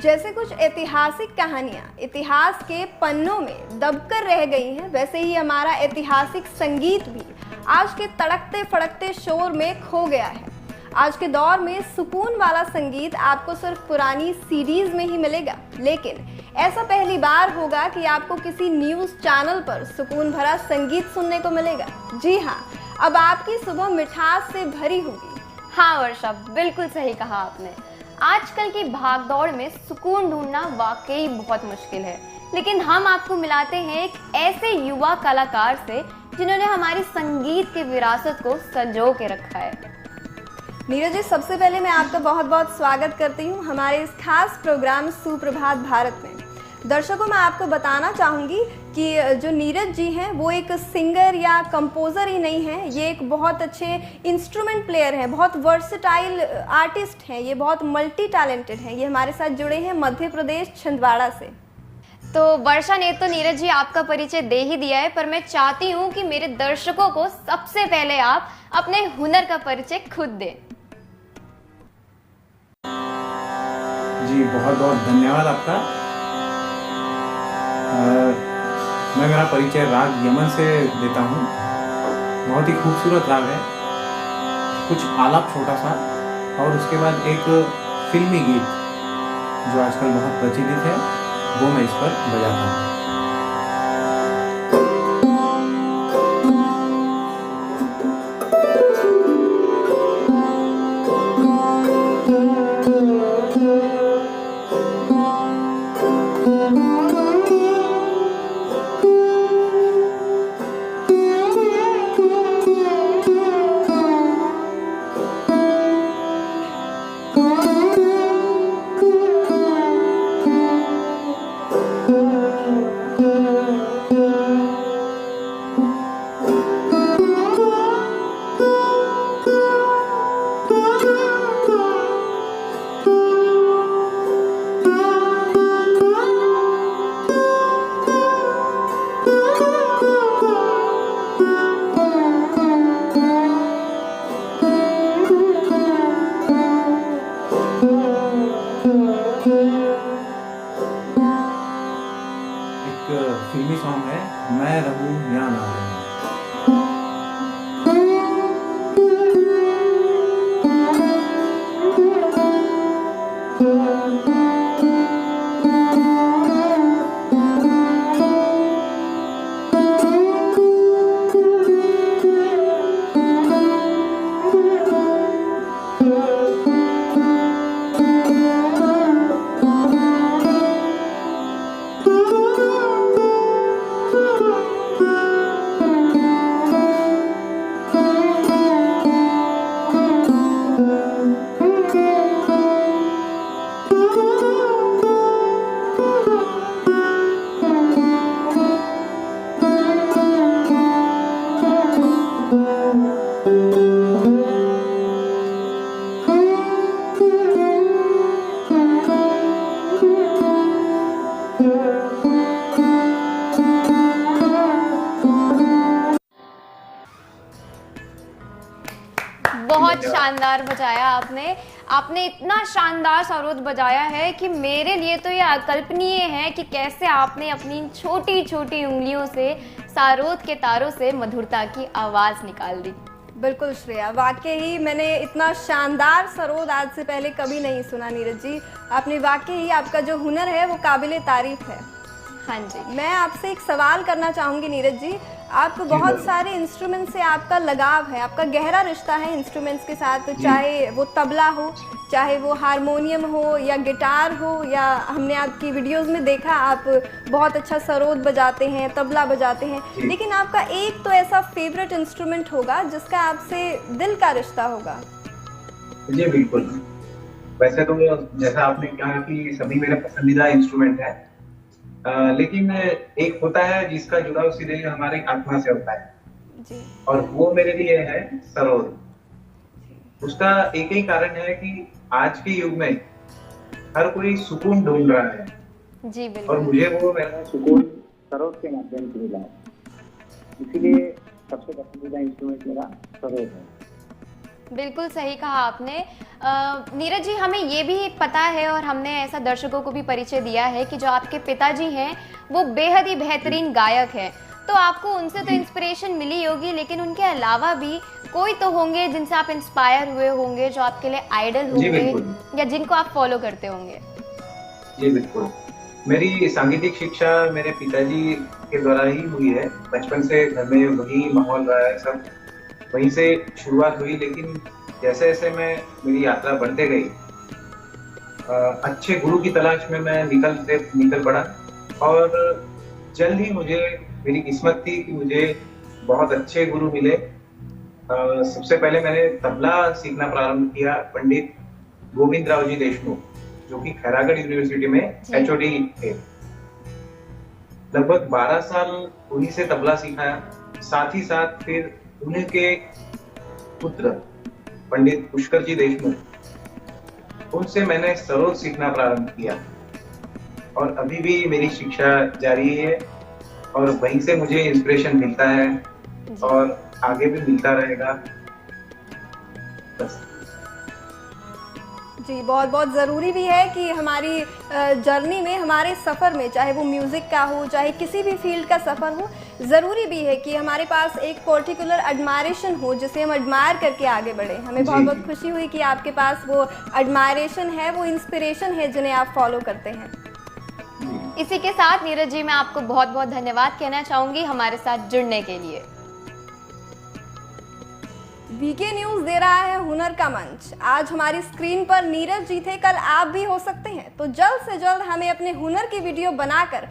जैसे कुछ ऐतिहासिक कहानियाँ इतिहास के पन्नों में दबकर रह गई हैं, वैसे ही हमारा ऐतिहासिक संगीत भी आज के तड़कते फड़कते शोर में खो गया है। आज के दौर में सुकून वाला संगीत आपको सिर्फ पुरानी सीडीज में ही मिलेगा, लेकिन ऐसा पहली बार होगा कि आपको किसी न्यूज़ चैनल पर सुकून भरा संगीत सुनने को मिलेगा। जी हाँ, अब आपकी सुबह मिठास से भरी होगी। हाँ वर्षा, बिल्कुल सही कहा आपने। आजकल की भागदौड़ में सुकून ढूंढना वाकई बहुत मुश्किल है, लेकिन हम आपको मिलाते हैं एक ऐसे युवा कलाकार से जिन्होंने हमारी संगीत की विरासत को संजो के रखा है। नीरज जी, सबसे पहले मैं आपका बहुत बहुत स्वागत करती हूँ हमारे इस खास प्रोग्राम सुप्रभात भारत में। दर्शकों, मैं आपको बताना चाहूँगी कि जो नीरज जी हैं वो एक सिंगर या कंपोज़र ही नहीं हैं, ये एक बहुत अच्छे इंस्ट्रूमेंट प्लेयर हैं, बहुत वर्सेटाइल आर्टिस्ट हैं, ये बहुत मल्टी टैलेंटेड हैं। ये हमारे साथ जुड़े हैं मध्य प्रदेश छिंदवाड़ा से। तो वर्षा ने तो नीरज जी आपका परिचय दे ही दिया है, पर मैं चाहती हूँ कि मेरे दर्शकों को सबसे पहले आप अपने हुनर का परिचय खुद दें। जी, बहुत बहुत धन्यवाद आपका। मैं मेरा परिचय राग यमन से देता हूँ। बहुत ही खूबसूरत राग है, कुछ आलाप छोटा सा, और उसके बाद एक फिल्मी गीत जो आजकल बहुत प्रचलित है वो मैं इस पर बजाता हूँ। फिल्मी सॉन्ग है, मैं रहूं या ना रहूं। बहुत शानदार बजाया आपने इतना शानदार सरोद बजाया है कि मेरे लिए तो ये अकल्पनीय है कि कैसे आपने अपनी छोटी छोटी उंगलियों से सरोद के तारों से मधुरता की आवाज़ निकाल दी। बिल्कुल श्रेया, वाकई मैंने इतना शानदार सरोद आज से पहले कभी नहीं सुना। नीरज जी, आपने वाकई आपका जो हुनर है वो काबिले तारीफ है। हाँ जी, मैं आपसे एक सवाल करना चाहूँगी नीरज जी। आप बहुत सारे इंस्ट्रूमेंट से आपका लगाव है, आपका गहरा रिश्ता है इंस्ट्रूमेंट्स के साथ, चाहे वो तबला हो, चाहे वो हारमोनियम हो या गिटार हो, या हमने आपकी वीडियोस में देखा आप बहुत अच्छा सरोद बजाते हैं, तबला बजाते हैं, लेकिन आपका एक तो ऐसा फेवरेट इंस्ट्रूमेंट होगा जिसका आपसे दिल का रिश्ता होगा। जी बिल्कुल। वैसे तो जैसा आपने कहा कि सभी मेरे पसंदीदा इंस्ट्रूमेंट है, लेकिन एक होता है जिसका जुड़ाव सीधे हमारे आत्मा से होता है जी। और वो मेरे लिए है सरोद। उसका एक ही कारण है कि आज के युग में हर कोई सुकून ढूंढ रहा है जी बिल्कुल। और मुझे वो मेरा सुकून सरोद के माध्यम से मिला है, इसीलिए सबसे पसंदीदा इंस्ट्रूमेंट मेरा सरोद है। बिल्कुल सही कहा आपने। नीरज जी, हमें ये भी पता है और हमने ऐसा दर्शकों को भी परिचय दिया है कि जो आपके पिताजी हैं वो बेहद ही बेहतरीन गायक हैं, तो आपको उनसे तो इंस्पिरेशन मिली होगी, लेकिन उनके अलावा भी कोई तो होंगे जिनसे आप इंस्पायर हुए होंगे, जो आपके लिए आइडल होंगे या जिनको आप फॉलो करते होंगे। जी बिल्कुल, मेरी सांगीतिक शिक्षा मेरे पिताजी के द्वारा ही हुई है। बचपन से घर में वही माहौल रहा है, सब वहीं से शुरुआत हुई। लेकिन जैसे जैसे मेरी यात्रा बढ़ते गई, अच्छे गुरु की तलाश में मैं निकल पड़ा, और जल्द ही मेरी किस्मत थी कि मुझे बहुत अच्छे गुरु मिले। सबसे पहले मैंने तबला सीखना प्रारंभ किया पंडित गोविंद राव जी देशमुख, जो कि खैरागढ़ यूनिवर्सिटी में HOD थे। लगभग 12 साल उन्हीं से तबला सीखा। साथ ही साथ फिर उन्हीं के पुत्र पंडित पुष्कर जी देशमुख, उनसे मैंने सरोद सीखना प्रारंभ किया, और अभी भी मेरी शिक्षा जारी है, और वहीं से मुझे इंस्पिरेशन मिलता है और आगे भी मिलता रहेगा। बस। जी, बहुत बहुत ज़रूरी भी है कि हमारी जर्नी में, हमारे सफ़र में, चाहे वो म्यूज़िक का हो, चाहे किसी भी फील्ड का सफ़र हो, ज़रूरी भी है कि हमारे पास एक पर्टिकुलर एडमायरेशन हो जिसे हम एडमायर करके आगे बढ़े। हमें बहुत बहुत खुशी हुई कि आपके पास वो एडमायरेशन है, वो इंस्पिरेशन है जिन्हें आप फॉलो करते हैं। इसी के साथ नीरज जी, मैं आपको बहुत बहुत धन्यवाद कहना चाहूँगी हमारे साथ जुड़ने के लिए। वीके न्यूज़ दे रहा है हुनर का मंच। आज हमारी स्क्रीन पर नीरज जी थे, कल आप भी हो सकते हैं। तो जल्द से जल्द हमें अपने हुनर की वीडियो बनाकर